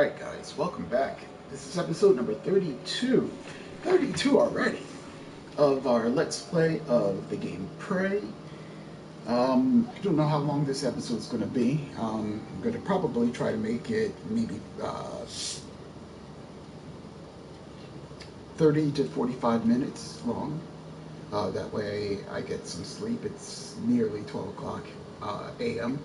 Alright guys, welcome back. This is episode number 32. 32 already of our Let's Play of the game Prey. I don't know how long this episode is going to be. I'm going to probably try to make it maybe 30 to 45 minutes long. That way I get some sleep. It's nearly 12 o'clock a.m.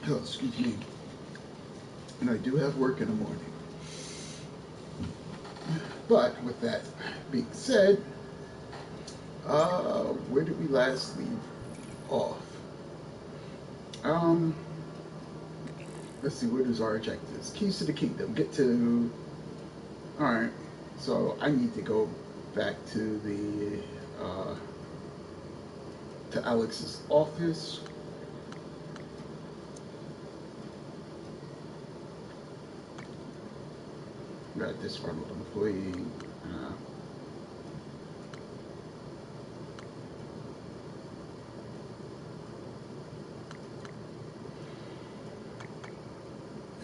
Oh, excuse me. And I do have work in the morning. But with that being said, where did we last leave off? Let's see, what is our objectives? Keys to the kingdom. Get to... Alright, so I need to go back to the, to Alex's office. Got disgruntled employee.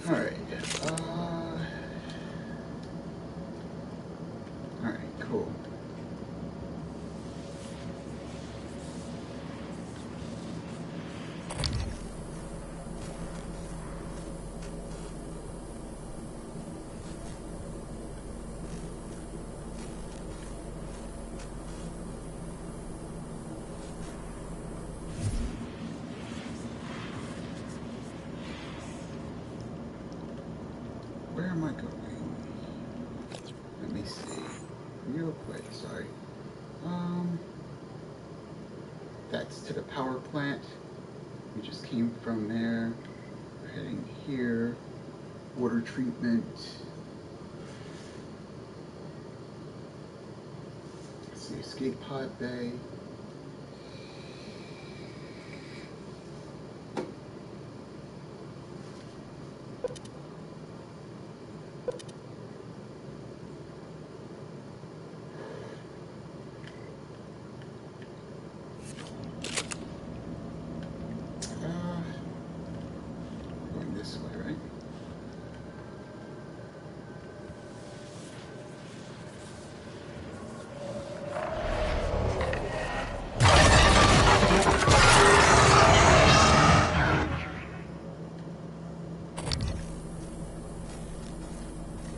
Alright. Alright, cool. Where am I going? Let me see. Real quick, sorry. That's to the power plant. We just came from there. We're heading here. Water treatment. Let's see, escape pod bay. Going this way, right?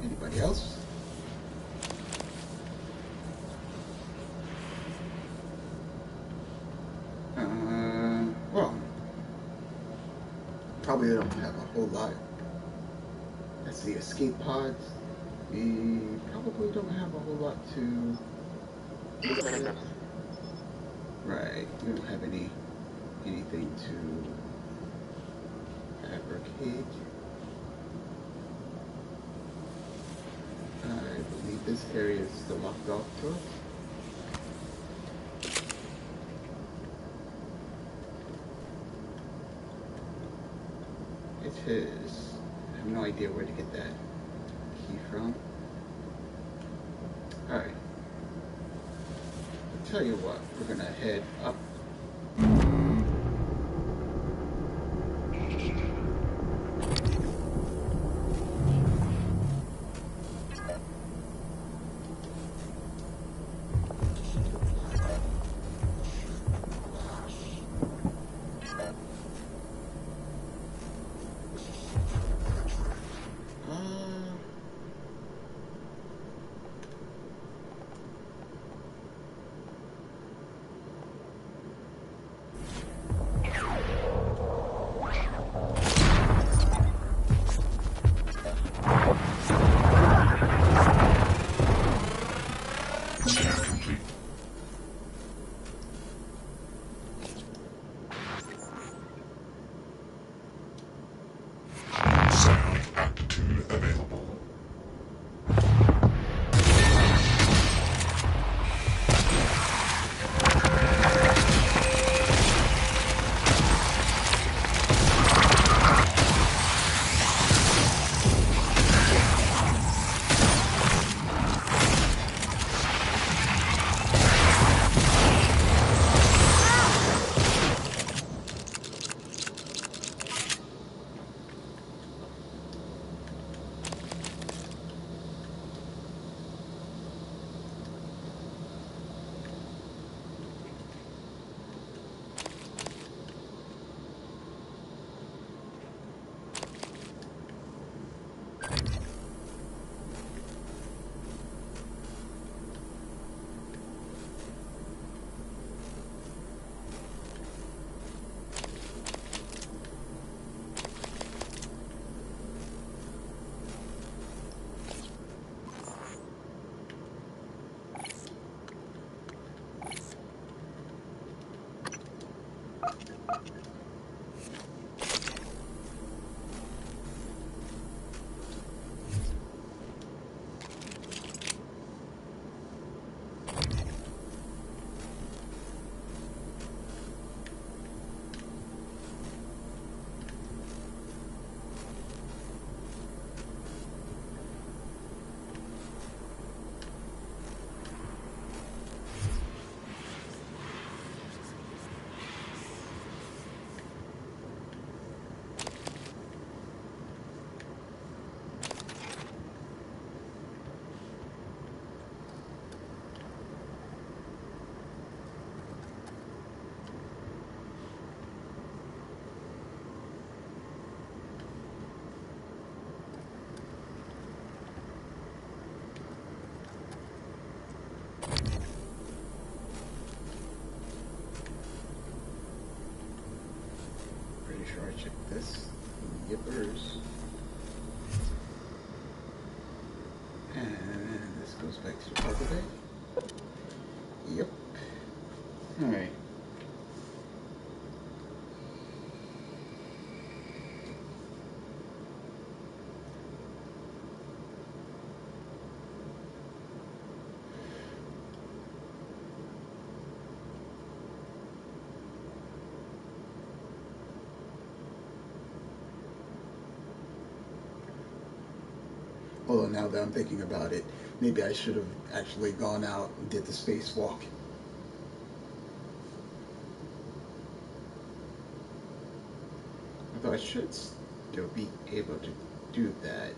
Anybody else? Well, probably don't have a whole lot. That's the escape pods. We probably don't have a whole lot to... Right, we don't have anything to fabricate. I believe this area is still locked off to us. It is. I have no idea where to get that key from. Alright. I'll tell you what, we're gonna head up. Yippers. And this goes back to the cargo bay. Yep. Alright. Although now that I'm thinking about it, maybe I should have actually gone out and did the spacewalk. Although I should still be able to do that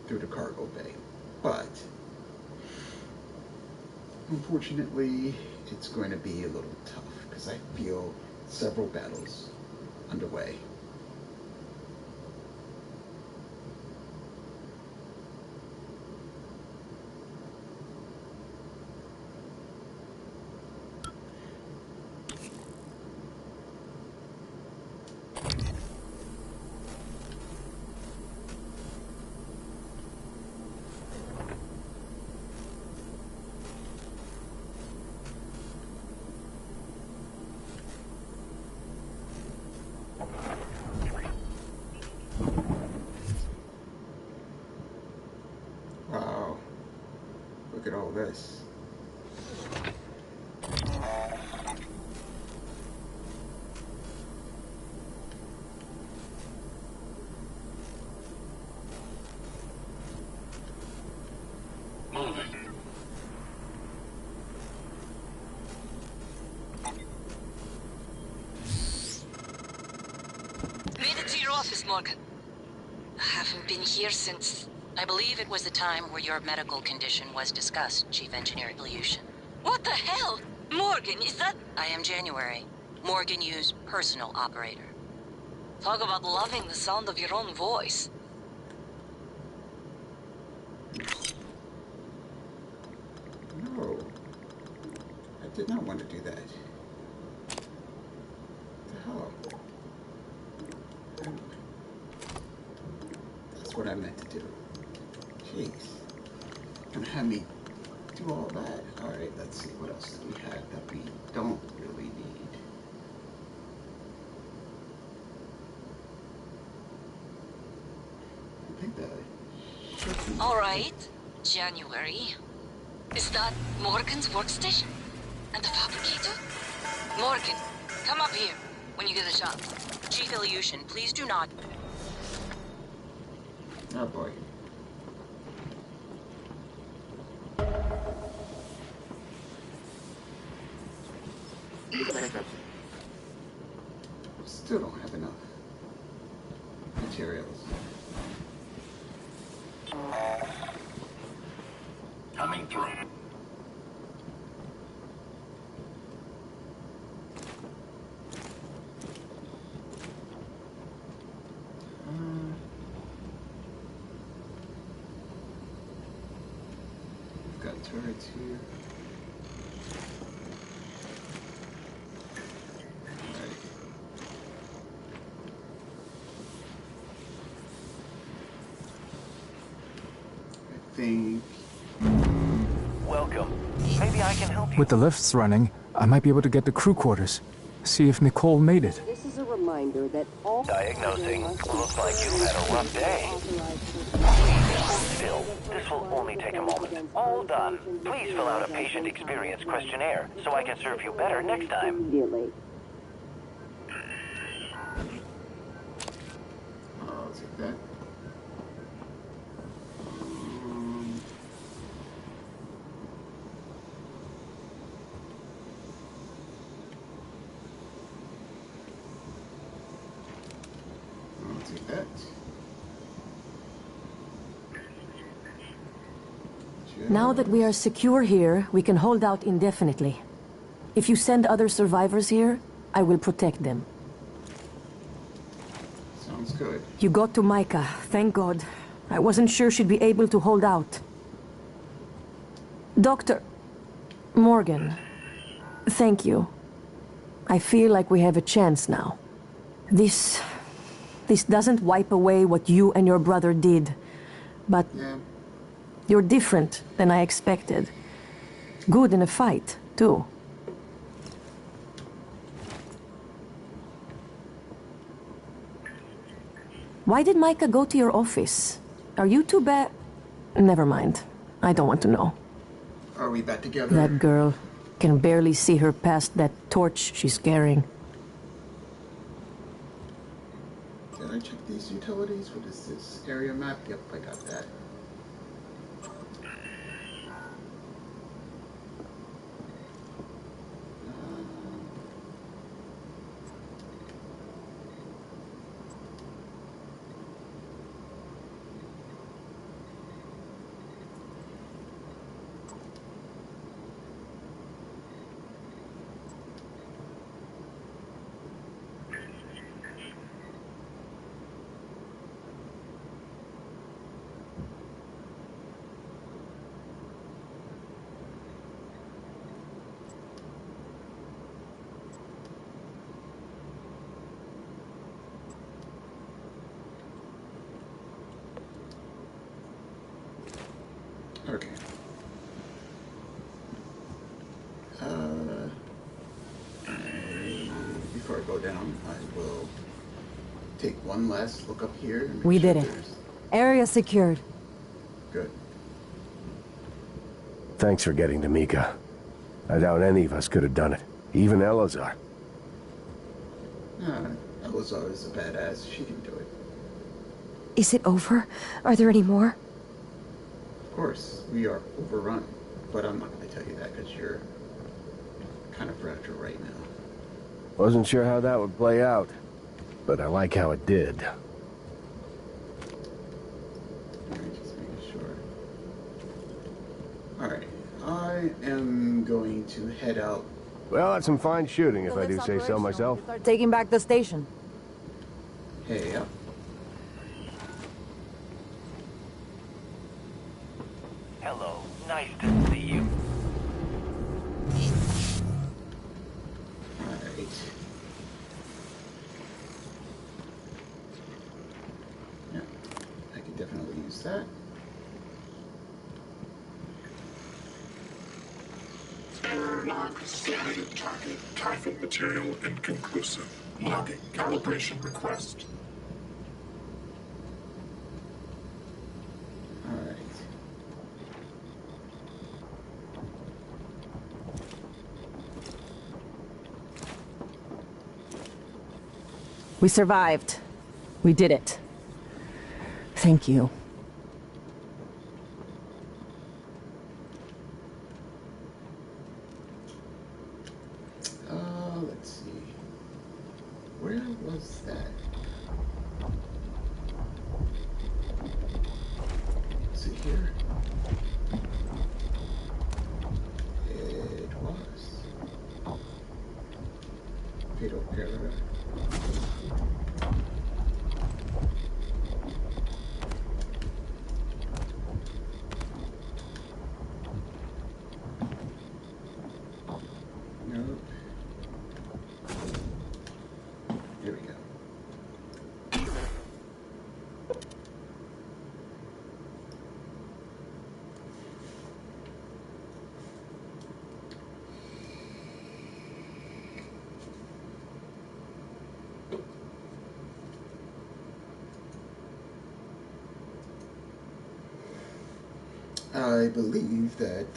through the cargo bay. But unfortunately, it's going to be a little tough because I feel several battles underway. Wow, look at all this. Made it to your office, Morgan. I haven't been here since... I believe it was the time where your medical condition was discussed, Chief Engineer Ilyushin. What the hell? Morgan, is that... I am January. Morgan Yu's personal operator. Talk about loving the sound of your own voice. No. I did not want to do that. What the hell? That's what I meant to do. Jeez. Gonna have me do all that. Alright, let's see. What else do we have that we don't really need? I think that should be... Alright, January. Is that Morgan's workstation? And the fabricator? Morgan, come up here when you get a chance. Chief Ilyushin, please do not... Oh boy. Still don't have enough materials. Coming through. We've got turrets here. Think. Welcome. Maybe I can help you. With the lifts running, I might be able to get to crew quarters. See if Nicole made it. This is a reminder that all... Diagnosing. Looks like you've had a rough day. Still, this will only take a moment. All done. Please fill out a patient experience questionnaire so I can serve you better next time. Immediately. I'll take that. I'll take that. Now that we are secure here, we can hold out indefinitely. If you send other survivors here, I will protect them. Sounds good. You got to Micah, thank God. I wasn't sure she'd be able to hold out. Dr. Morgan, thank you. I feel like we have a chance now. This This doesn't wipe away what you and your brother did, but Yeah. you're different than I expected. Good in a fight, too. Why did Micah go to your office? Are you too bad? Never mind. I don't want to know. Are we back together? That girl can barely see her past that torch she's carrying. Did I check these utilities? What is this? Area map? Yep, I got that. Okay. Before I go down, I will take one last look up here. And make We sure did it. there's- Area secured. Good. Thanks for getting to Mika. I doubt any of us could have done it. Even Elazar. Elazar is a badass. She can do it. Is it over? Are there any more? Of course, we are overrun. But I'm not going to tell you that because you're kind of fragile right now. Wasn't sure how that would play out, but I like how it did. Alright, just making sure. Alright, I am going to head out. Well, that's some fine shooting, if I do say so myself. Start taking back the station. Hey, up. Hello. Nice to see you. Alright. Yeah, I could definitely use that. Error log submitted target. Typhon material inconclusive. Logging calibration request. Alright. We survived. We did it. Thank you. Let's see. Where was that? Is it here? It was. Fatal error. Nope. Here we go. I believe that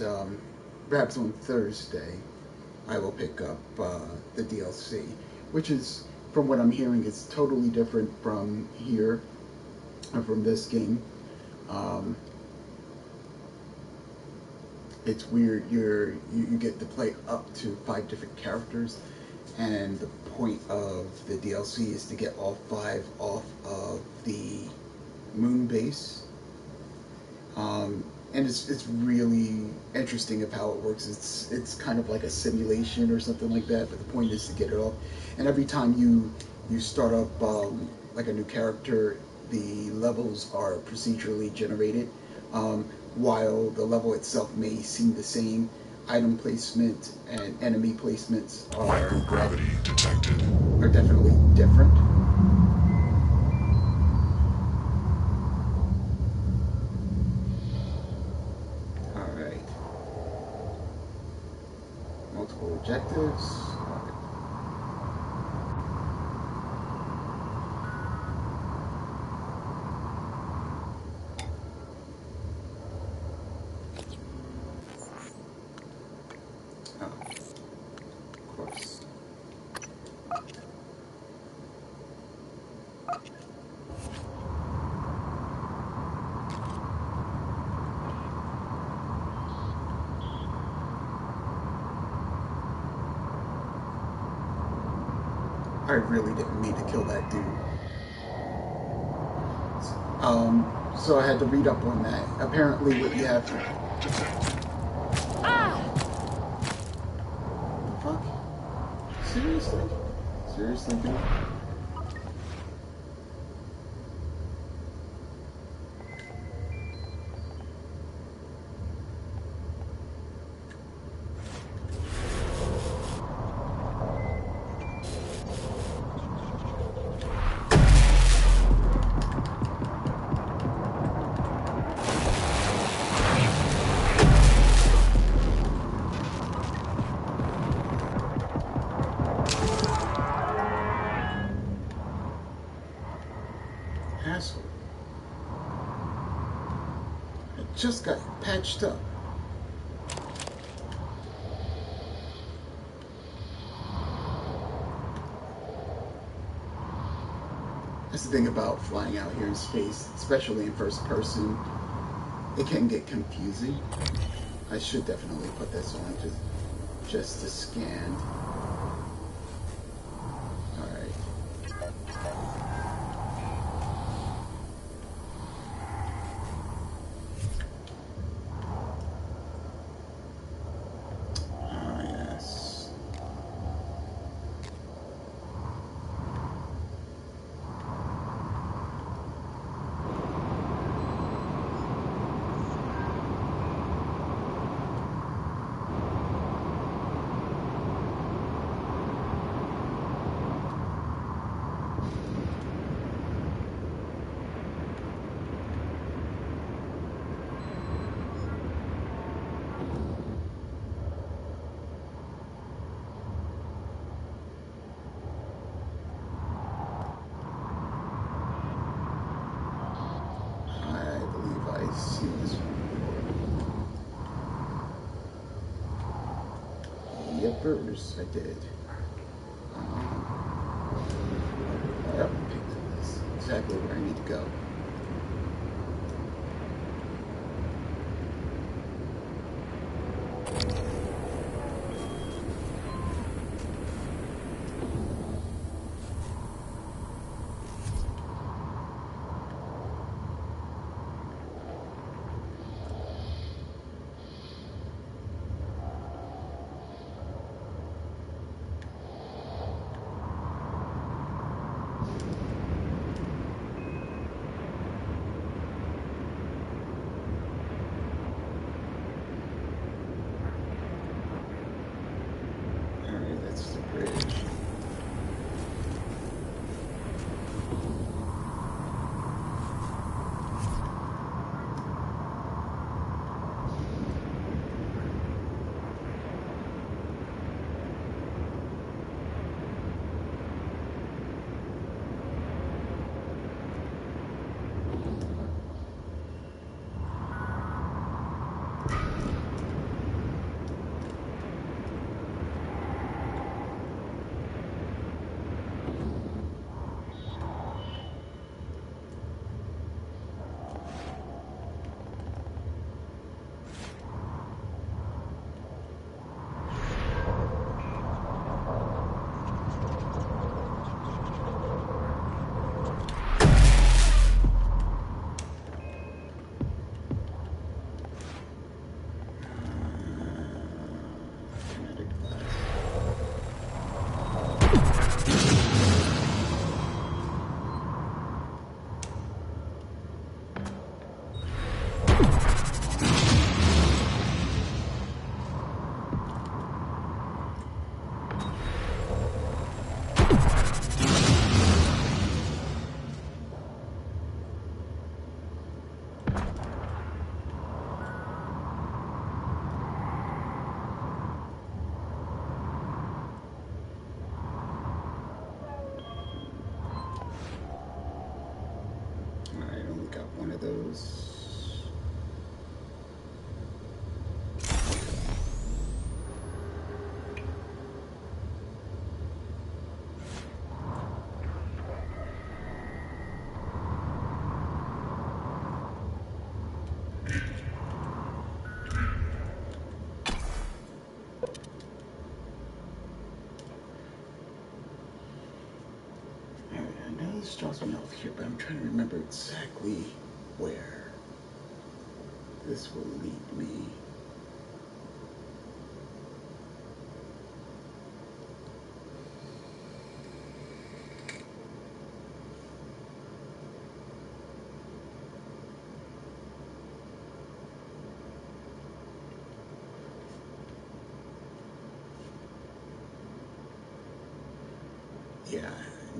perhaps on Thursday I will pick up the DLC, which is, from what I'm hearing, is totally different from here, or from this game. It's weird. You get to play up to 5 different characters, and the point of the DLC is to get all 5 off of the moon base. And it's really interesting of how it works. It's kind of like a simulation or something like that, but the point is to get it off. And every time you start up like a new character, the levels are procedurally generated. While the level itself may seem the same, item placement and enemy placements are Microgravity detected. definitely different. Multiple objectives. Oh, of course. I really didn't mean to kill that dude. So I had to read up on that. Apparently what you have to... The fuck? Seriously? Seriously, dude? Asshole. I just got patched up. That's the thing about flying out here in space, especially in first person. It can get confusing. I should definitely put this on just to scan. Alright. Yes. I believe I've seen this one before. Yepers, I did. Yep, that's exactly where I need to go. Alright, that's the bridge. just drops me off here, but I'm trying to remember exactly where this will lead me. Yeah,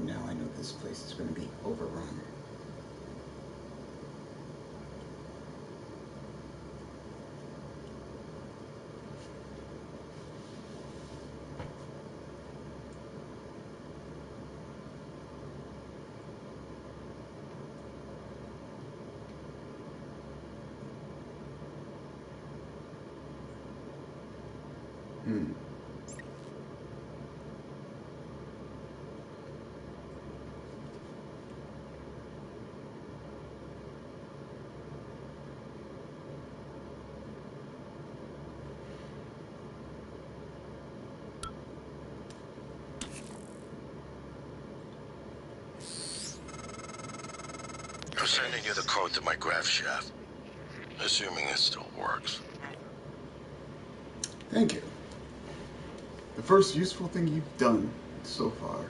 now I know this place is going to be overrun. I'm sending you the code to my grav shaft. Assuming it still works. Thank you. The first useful thing you've done so far.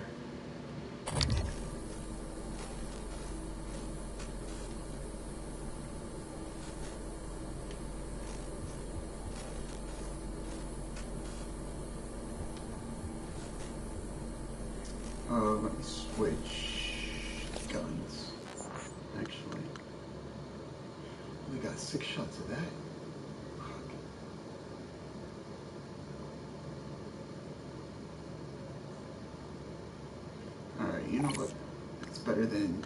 Let me switch guns. Actually, we got 6 shots of that. Alright, you know what? It's better than...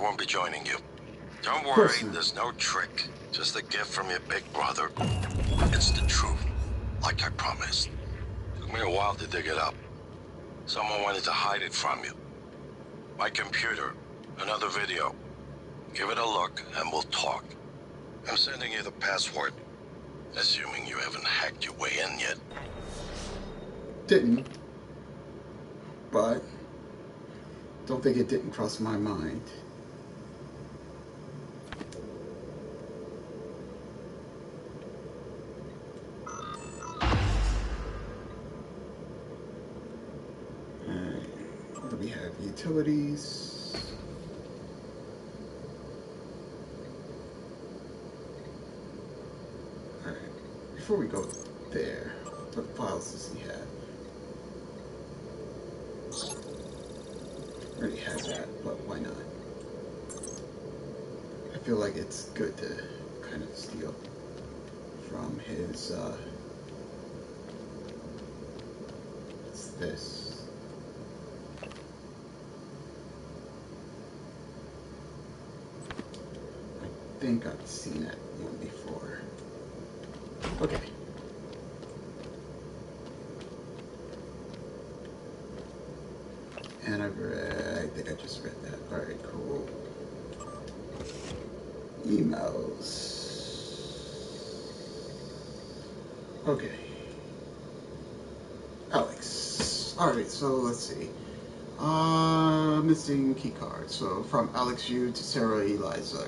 won't be joining you. Don't worry, course not. there's no trick. Just a gift from your big brother. It's the truth, like I promised. Took me a while to dig it up. Someone wanted to hide it from you. My computer, another video. Give it a look and we'll talk. I'm sending you the password, assuming you haven't hacked your way in yet. Didn't. But don't think it didn't cross my mind. We have utilities. Alright, before we go there, what files does he have? I already have that, but why not? I feel like it's good to kind of steal from his, what's this? I think I've seen that one before. Okay. And I think I just read that. Alright, cool. Emails. Okay. Alex. Alright, so let's see. Missing keycard. So from Alex Yu to Sarah Eliza.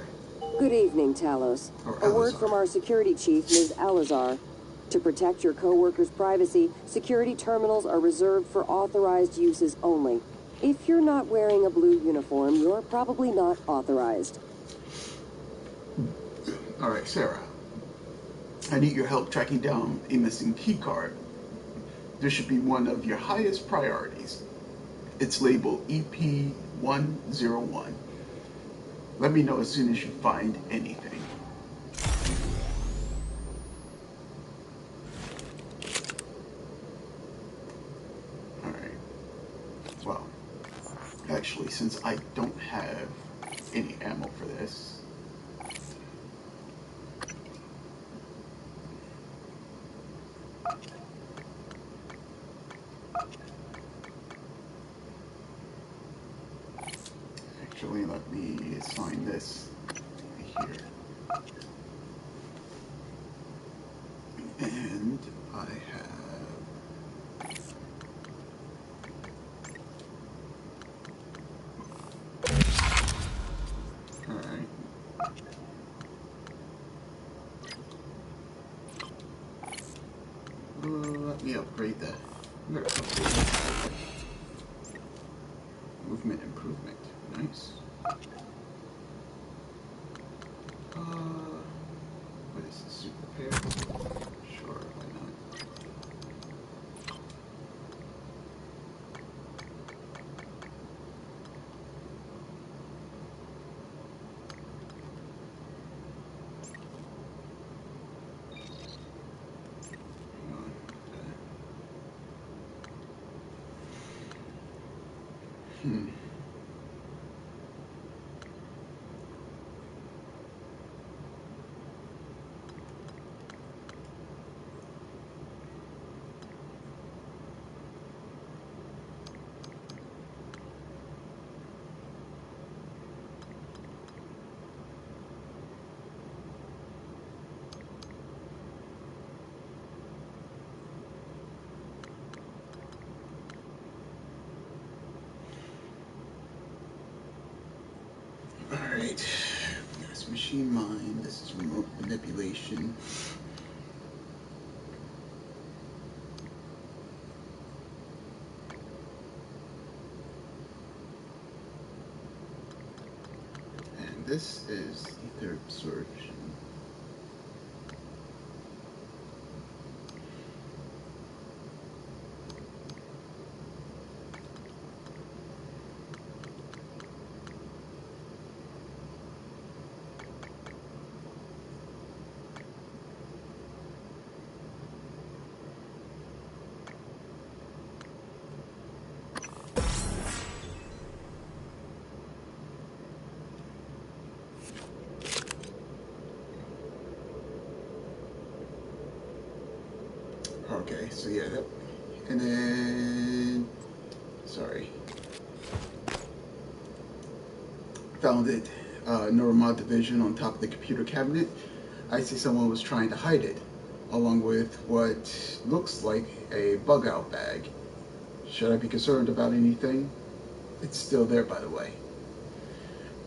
Good evening, Talos. A word from our security chief, Ms. Alazar. To protect your co-workers' privacy, security terminals are reserved for authorized uses only. If you're not wearing a blue uniform, you're probably not authorized. Alright, Sarah. I need your help tracking down a missing keycard. This should be one of your highest priorities. It's labeled EP101. Let me know as soon as you find anything. Alright. Well, actually, since I don't have any ammo for this, actually, let me assign this here. And I have... Alright. Let me upgrade that. I'm gonna upgrade that. Movement improvement. Nice. What is this? Super pair? Sure, why not? Hang on. Alright, there's machine mind, this is remote manipulation. And this is ether absorption. Okay, so yeah, that, and then, sorry, found it, Neuromod division on top of the computer cabinet. I see someone was trying to hide it, along with what looks like a bug out bag. Should I be concerned about anything? It's still there, by the way.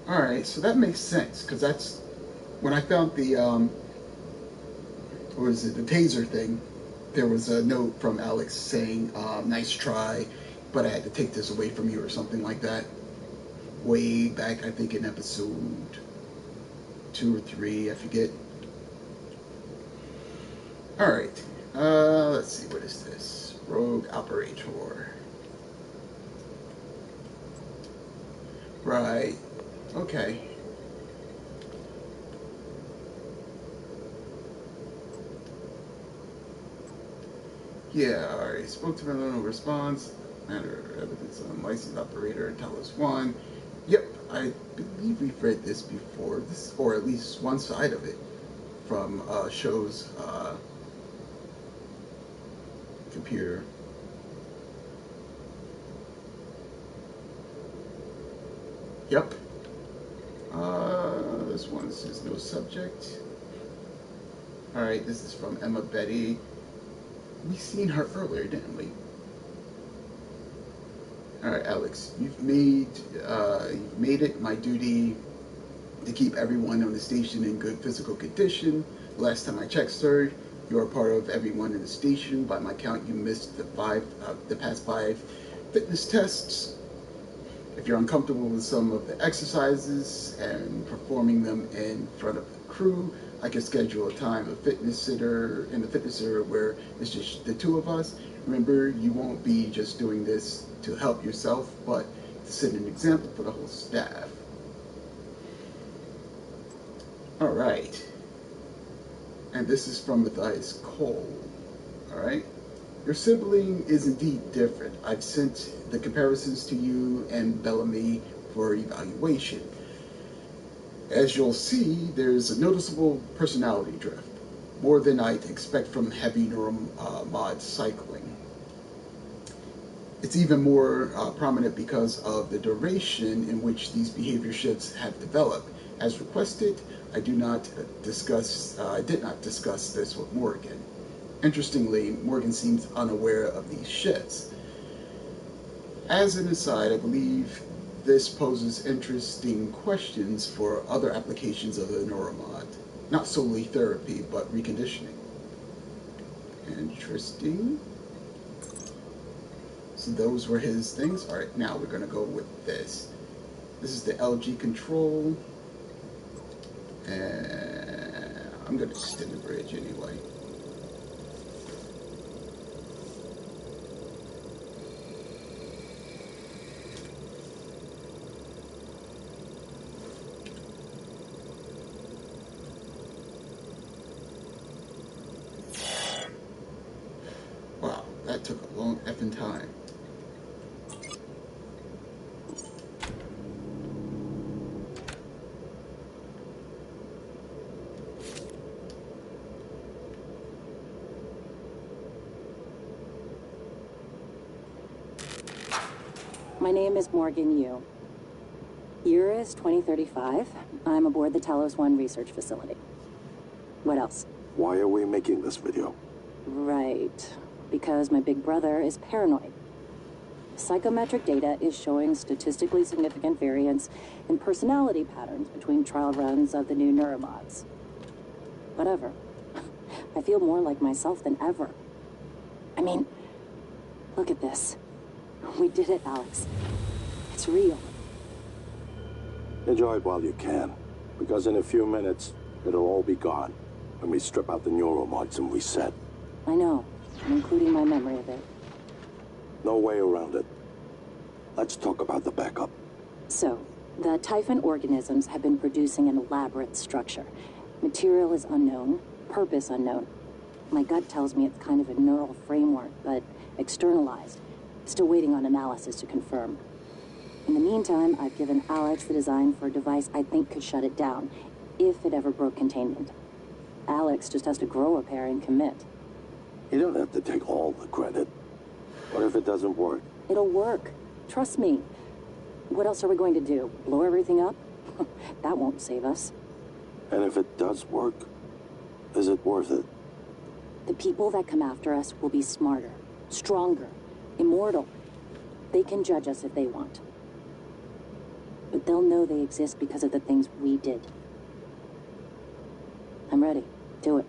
Alright, so that makes sense, because that's, when I found the, what is it, the taser thing, there was a note from Alex saying, nice try, but I had to take this away from you or something like that. Way back, I think in episode 2 or 3, I forget. Alright, let's see, what is this? Rogue Operator. Right, okay. Yeah, alright, spoke to my no response. Matter of evidence on licensed operator, Talos 1. Yep, I believe we've read this before, this, or at least one side of it, from show's computer. Yep. This one says no subject. Alright, this is from Emma Betty. We seen her earlier, didn't we? Alright, Alex, you've made it my duty to keep everyone on the station in good physical condition. Last time I checked, sir, you are part of everyone in the station. By my count, you missed the past 5 fitness tests. If you're uncomfortable with some of the exercises and performing them in front of the crew, I can schedule a time of fitness sitter in the fitness center where it's just the 2 of us. Remember, you won't be just doing this to help yourself, but to set an example for the whole staff. Alright. And this is from Matthias Cole. Alright. Your sibling is indeed different. I've sent the comparisons to you and Bellamy for evaluation. As you'll see, there's a noticeable personality drift, more than I'd expect from heavy neuromod cycling. It's even more prominent because of the duration in which these behavior shifts have developed. As requested, I did not discuss this with Morgan. Interestingly, Morgan seems unaware of these shifts. As an aside, I believe this poses interesting questions for other applications of the neuromod. Not solely therapy, but reconditioning. Interesting. So those were his things. Alright, now we're going to go with this. This is the LG control. And I'm going to extend the bridge anyway. Wow, that took a long effing time. My name is Morgan Yu. Year is 2035. I'm aboard the Talos 1 research facility. What else? Why are we making this video? Right. Because my big brother is paranoid. Psychometric data is showing statistically significant variance in personality patterns between trial runs of the new neuromods. Whatever. I feel more like myself than ever. I mean, look at this. We did it, Alex. It's real. Enjoy it while you can, because in a few minutes, it'll all be gone when we strip out the neuromods and reset. I know, including my memory of it. No way around it. Let's talk about the backup. So, the Typhon organisms have been producing an elaborate structure. Material is unknown, purpose unknown. My gut tells me it's kind of a neural framework, but externalized. Still waiting on analysis to confirm. In the meantime, I've given Alex the design for a device I think could shut it down, if it ever broke containment. Alex just has to grow a pair and commit. You don't have to take all the credit. What if it doesn't work? It'll work. Trust me. What else are we going to do? Blow everything up? That won't save us. And if it does work, is it worth it? The people that come after us will be smarter, stronger, immortal. They can judge us if they want. But they'll know they exist because of the things we did. I'm ready. Do it.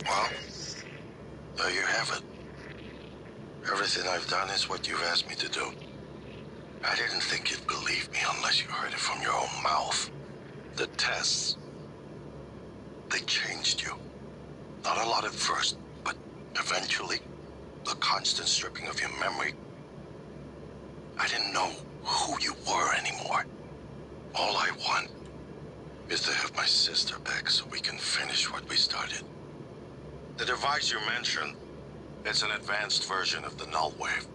Well, there you have it. Everything I've done is what you've asked me to do. I didn't think you'd believe me unless you heard it from your own mouth. The tests, they changed you. Not a lot at first, but eventually, the constant stripping of your memory. I didn't know who you were anymore. All I want is to have my sister back so we can finish what we started. The device you mentioned, it's an advanced version of the null wave.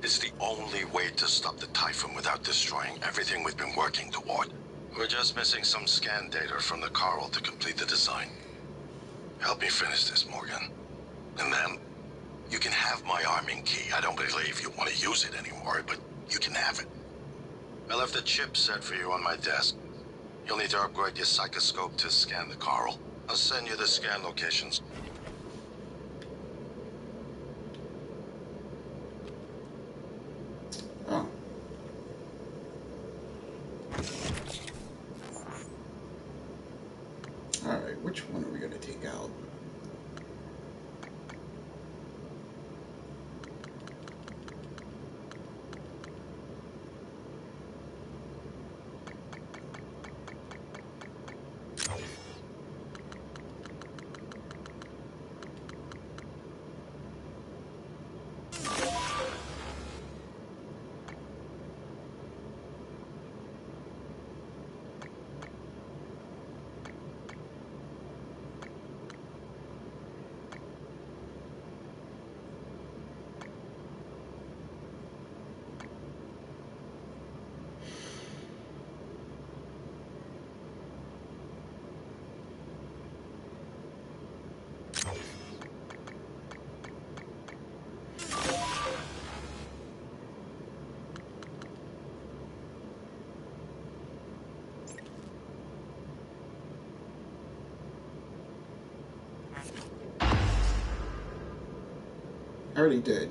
It's the only way to stop the Typhon without destroying everything we've been working toward. We're just missing some scan data from the Coral to complete the design. Help me finish this, Morgan. And then, you can have my arming key. I don't believe you want to use it anymore, but you can have it. I left the chip set for you on my desk. You'll need to upgrade your psychoscope to scan the Coral. I'll send you the scan locations. Oh. Alright, which one are we going to take out? I already did.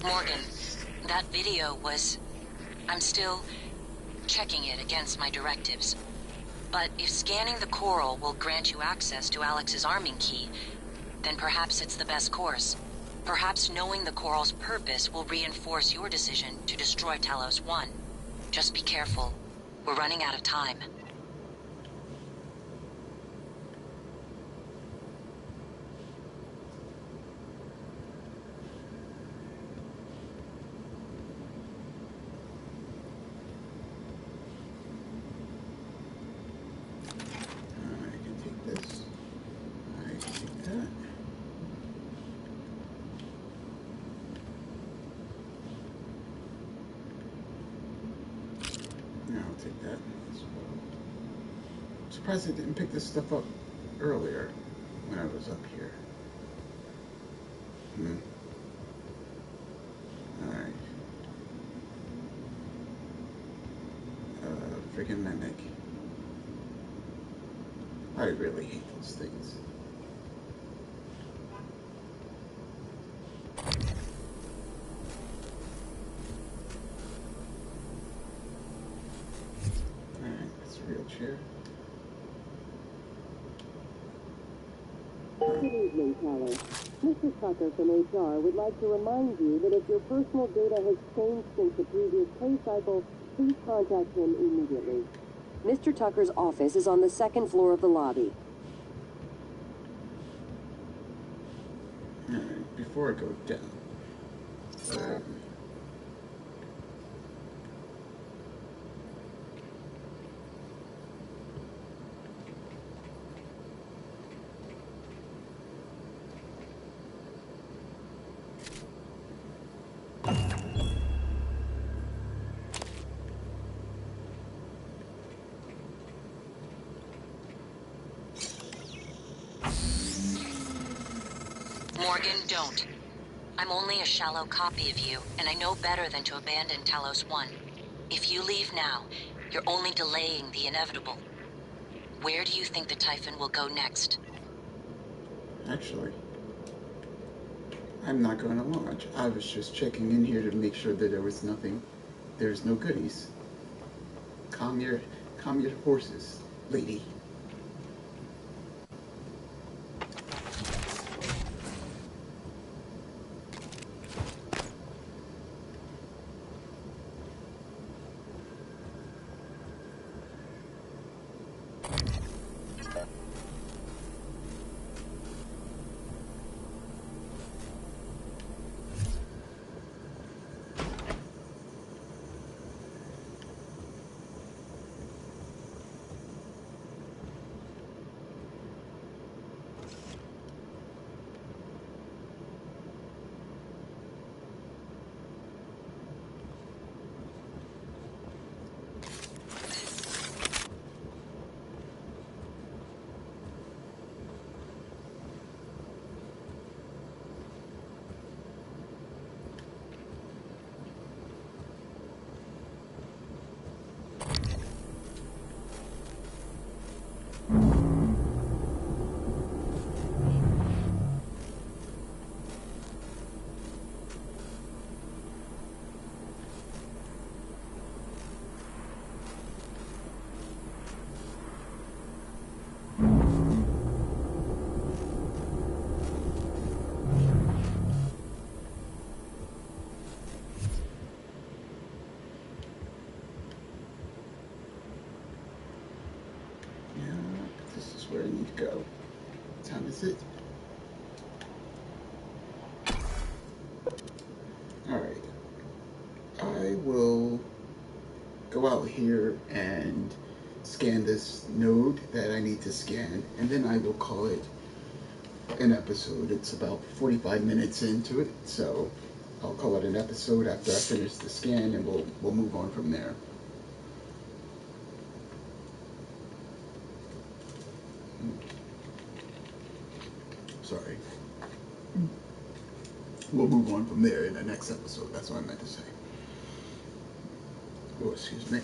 Morgan, that video was... I'm still checking it against my directives. But if scanning the Coral will grant you access to Alex's arming key, then perhaps it's the best course. Perhaps knowing the Coral's purpose will reinforce your decision to destroy Talos 1. Just be careful. We're running out of time. Surprised I didn't pick this stuff up earlier when I was up here. Freaking mimic. I really hate those things. Alright, that's a real chair. Good evening, Talos. Mr. Tucker from HR would like to remind you that if your personal data has changed since the previous pay cycle, please contact him immediately. Mr. Tucker's office is on the second floor of the lobby. Alright, before I go down. Morgan, don't. I'm only a shallow copy of you, and I know better than to abandon Talos 1. If you leave now, you're only delaying the inevitable. Where do you think the Typhon will go next? Actually, I'm not going to launch. I was just checking in here to make sure that there was nothing. There's no goodies. Calm your horses, lady. Where I need to go. What time is it? Alright. I will go out here and scan this node that I need to scan, and then I will call it an episode. It's about 45 minutes into it, so I'll call it an episode after I finish the scan, and we'll move on from there. Sorry. We'll move on from there in the next episode. That's what I meant to say. Oh, excuse me.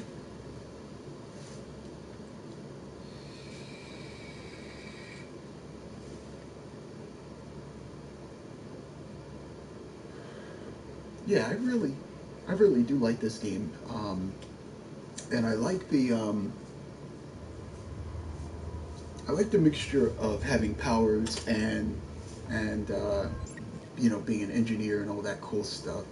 Yeah, I really do like this game. And I like the mixture of having powers and you know, being an engineer and all that cool stuff.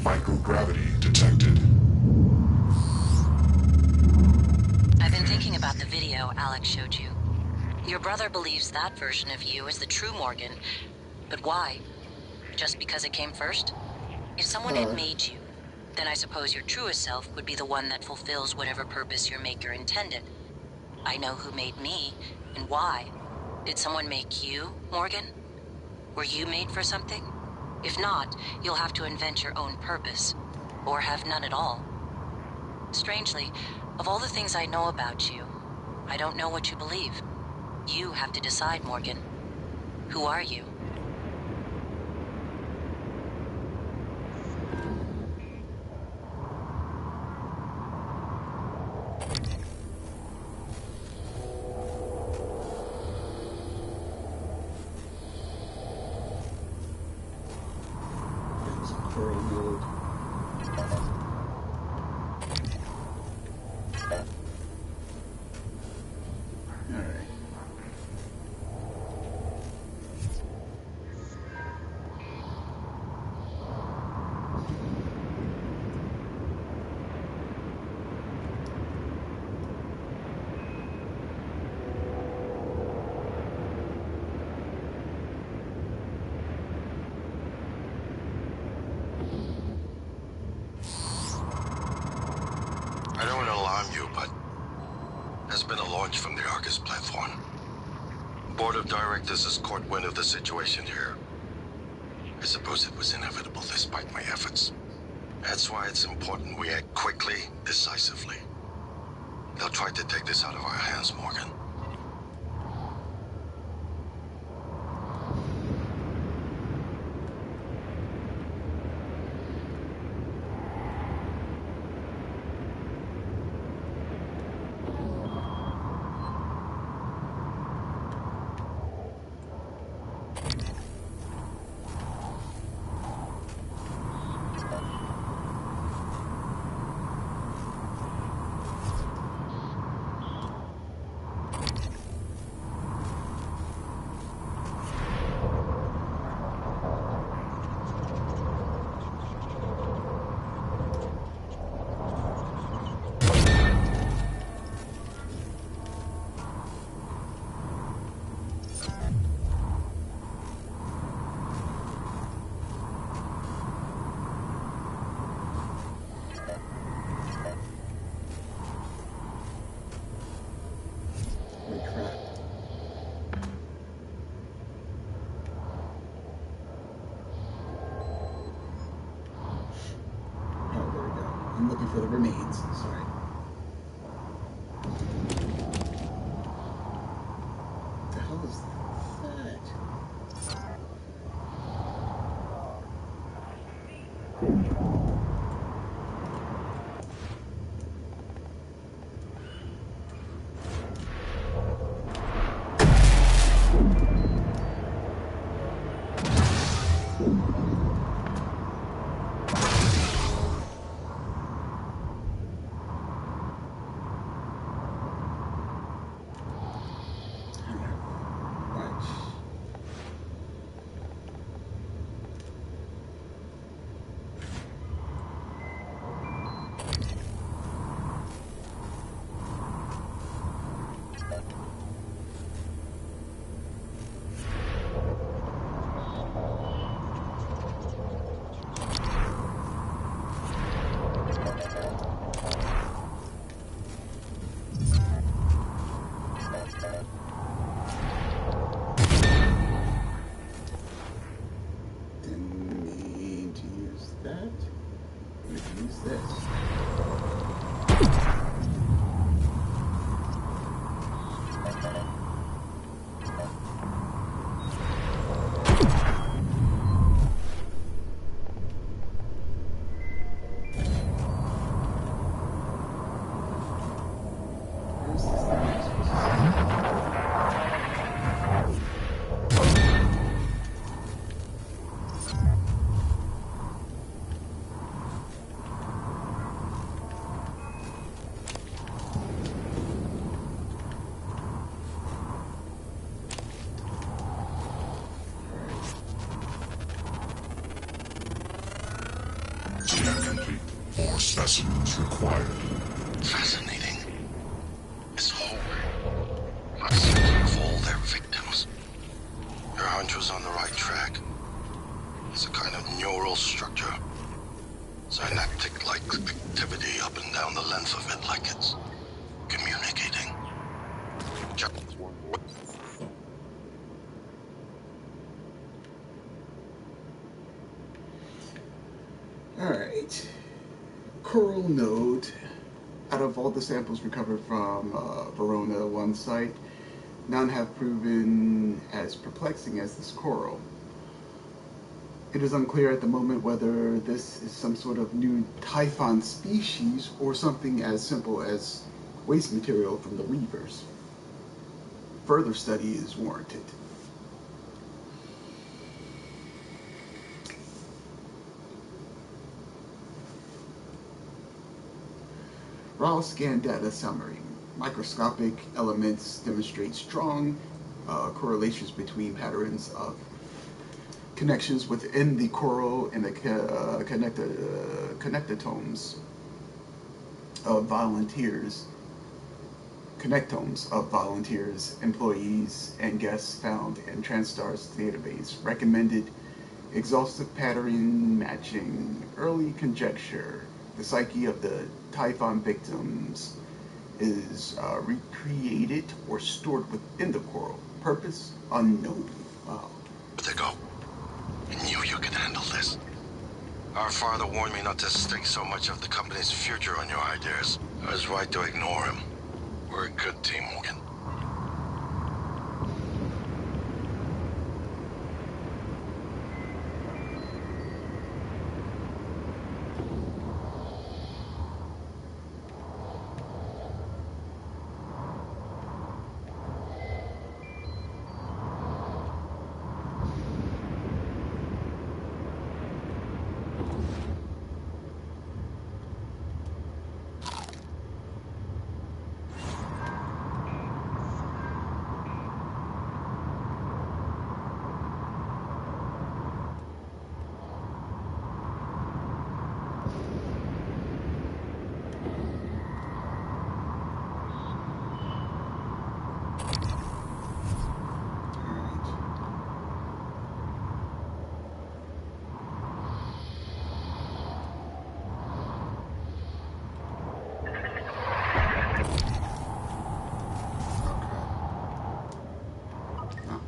Microgravity detected. I've been thinking about the video Alex showed you. Your brother believes that version of you is the true Morgan. But why? Just because it came first? If someone had made you, then I suppose your truest self would be the one that fulfills whatever purpose your maker intended. I know who made me, and why. Did someone make you, Morgan? Were you made for something? If not, you'll have to invent your own purpose. Or have none at all. Strangely, of all the things I know about you, I don't know what you believe. You have to decide, Morgan. Who are you? Marcus platform. Board of Directors has caught wind of the situation here. I suppose it was inevitable despite my efforts. That's why it's important we act quickly, decisively. They'll try to take this out of our hands, Morgan. I'm looking for the remains. Sorry. What the hell is that? More specimens required. Fascinating. This whole proximity of all their victims. Your hunch was on the right track. It's a kind of neural structure. Synaptic-like activity up and down the length of it, like it's communicating. Alright. Coral node. Out of all the samples recovered from Verona 1 site, none have proven as perplexing as this coral. It is unclear at the moment whether this is some sort of new Typhon species or something as simple as waste material from the Reavers. Further study is warranted. Raw scan data summary. Microscopic elements demonstrate strong correlations between patterns of connections within the coral and the connectomes of volunteers, employees, and guests found in TranStar's database. Recommended exhaustive pattern matching, early conjecture, the psyche of the Typhon victims is recreated or stored within the coral. Purpose unknown. Wow. There you go. I knew you could handle this. Our father warned me not to stake so much of the company's future on your ideas. I was right to ignore him. We're a good team, Morgan.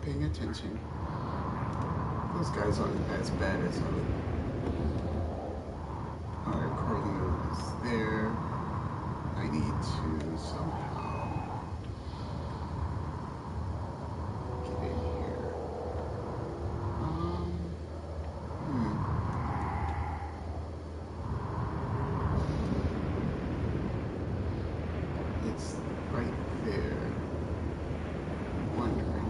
Paying attention. Those guys aren't as bad as other. Alright, Corleone is there. I need to somehow get in here. It's right there. I'm wondering.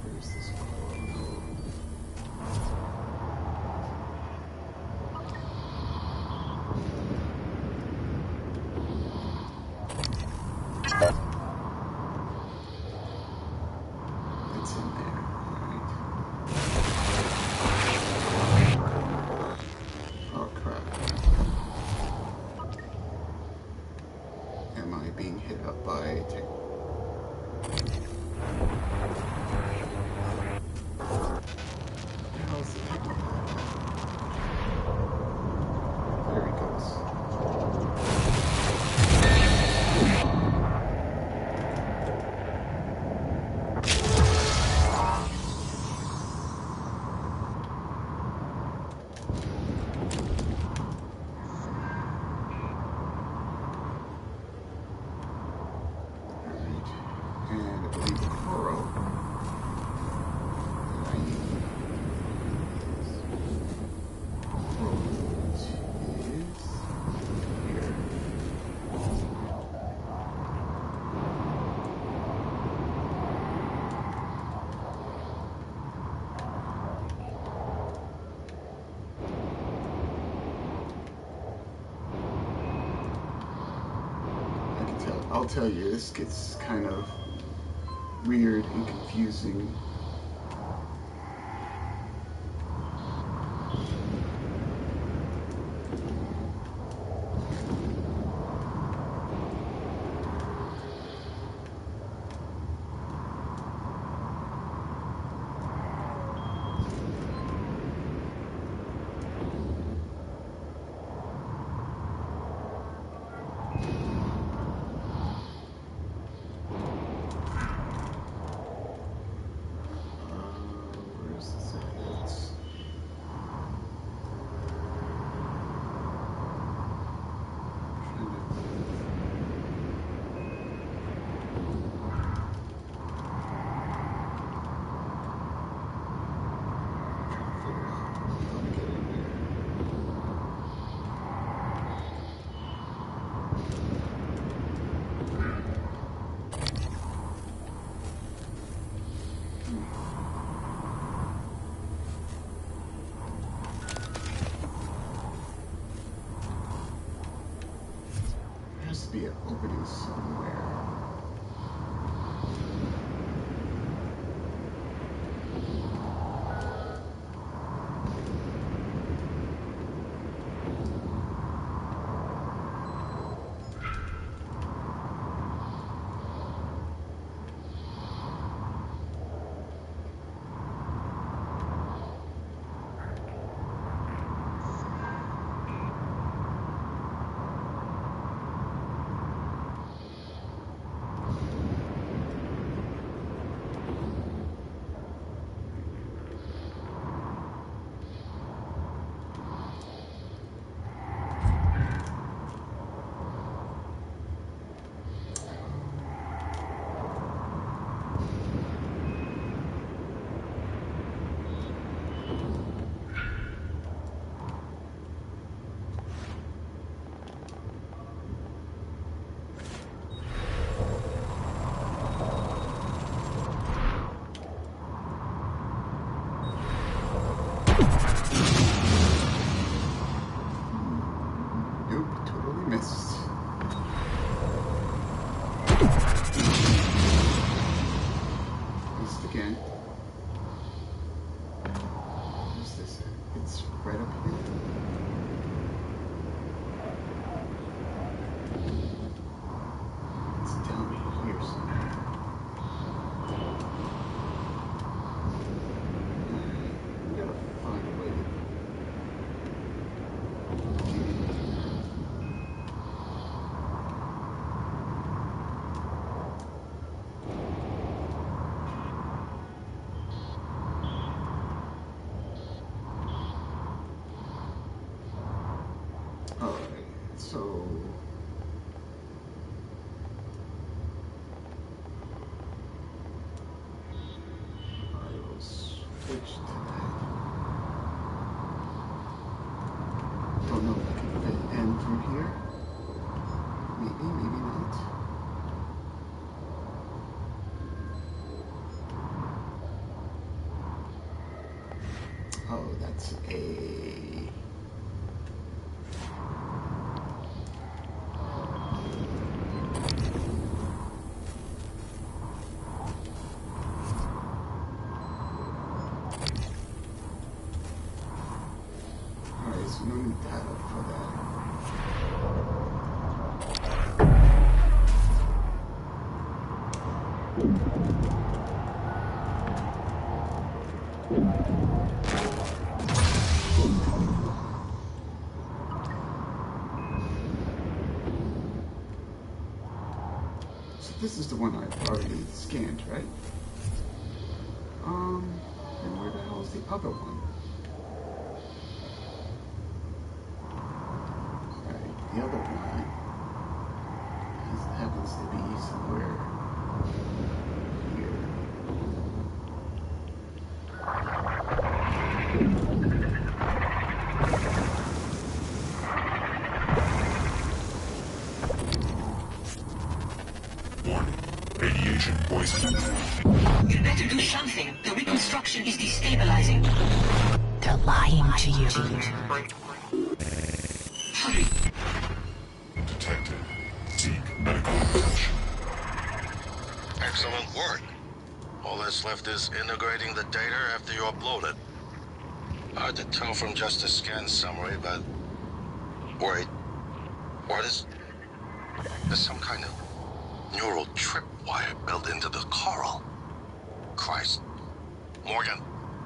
Where's this coral? It's in there. Alright. Oh crap. Am I being hit up by how's it? There he goes. And I believe the coral that I need is here. I can tell. I'll tell you, this gets kind of weird and confusing. Where's this at? There has to be an opening somewhere. Nope, totally missed. Missed again. What's this? It's right up here. It's down here somewhere. We gotta find a way to... Alright, so... I will switch to that. Don't know if I can fit in through here. Maybe, maybe not. Oh, that's a... Alright, so no need data for that. So this is the one I've already scanned, right? And where the hell is the other one? Alright, the other one happens to be somewhere here. Warning. Radiation poison. You better do something. The reconstruction is destabilizing. They're lying to you. Hurry. Detected. Seek medical attention. Excellent work. All that's left is integrating the data after you upload it. Hard to tell from just a scan summary, but... Wait. What is... There's some kind of neural tripwire built into the coral. Christ. Morgan,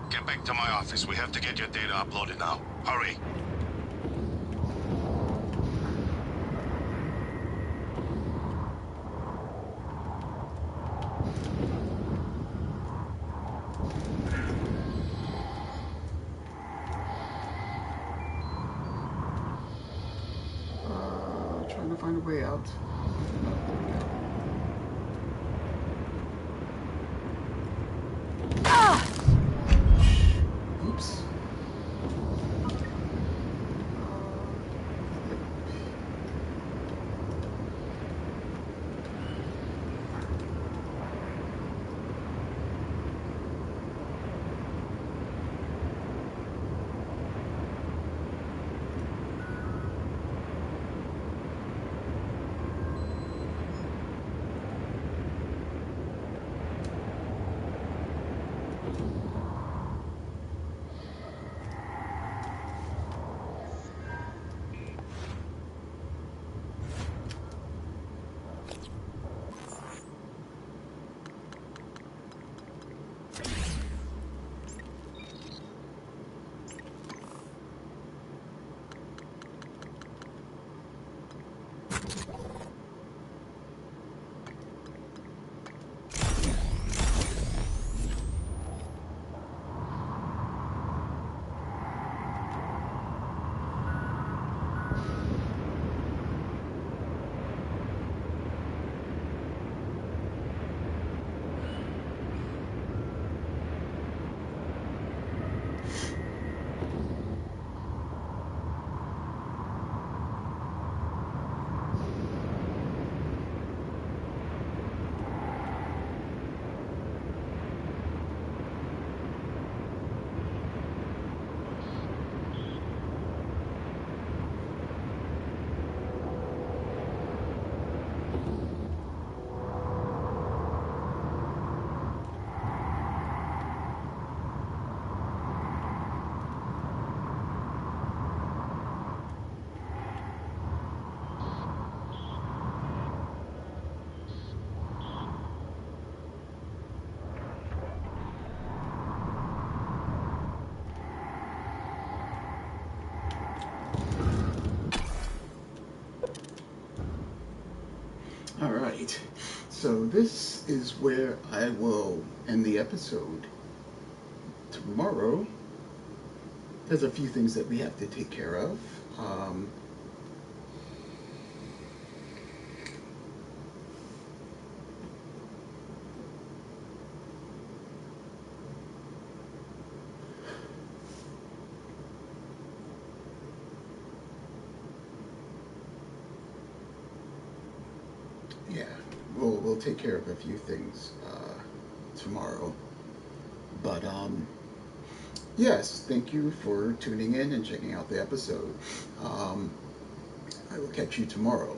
get back to my office. We have to get your data uploaded now. Hurry. Trying to find a way out. Oh, there we go. Oops. Alright, so this is where I will end the episode. Tomorrow, there's a few things that we have to take care of. Yeah, we'll take care of a few things tomorrow. But yes, thank you for tuning in and checking out the episode. I will catch you tomorrow,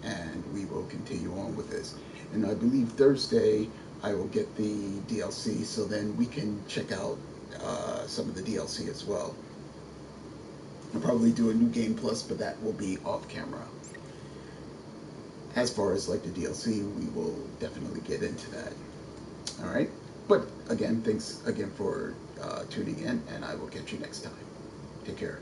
and we will continue on with this. And I believe Thursday I will get the DLC, so then we can check out some of the DLC as well. I'll probably do a new game plus, but that will be off camera. As far as like the DLC, we will definitely get into that. All right. But again, thanks again for tuning in, and I will catch you next time. Take care.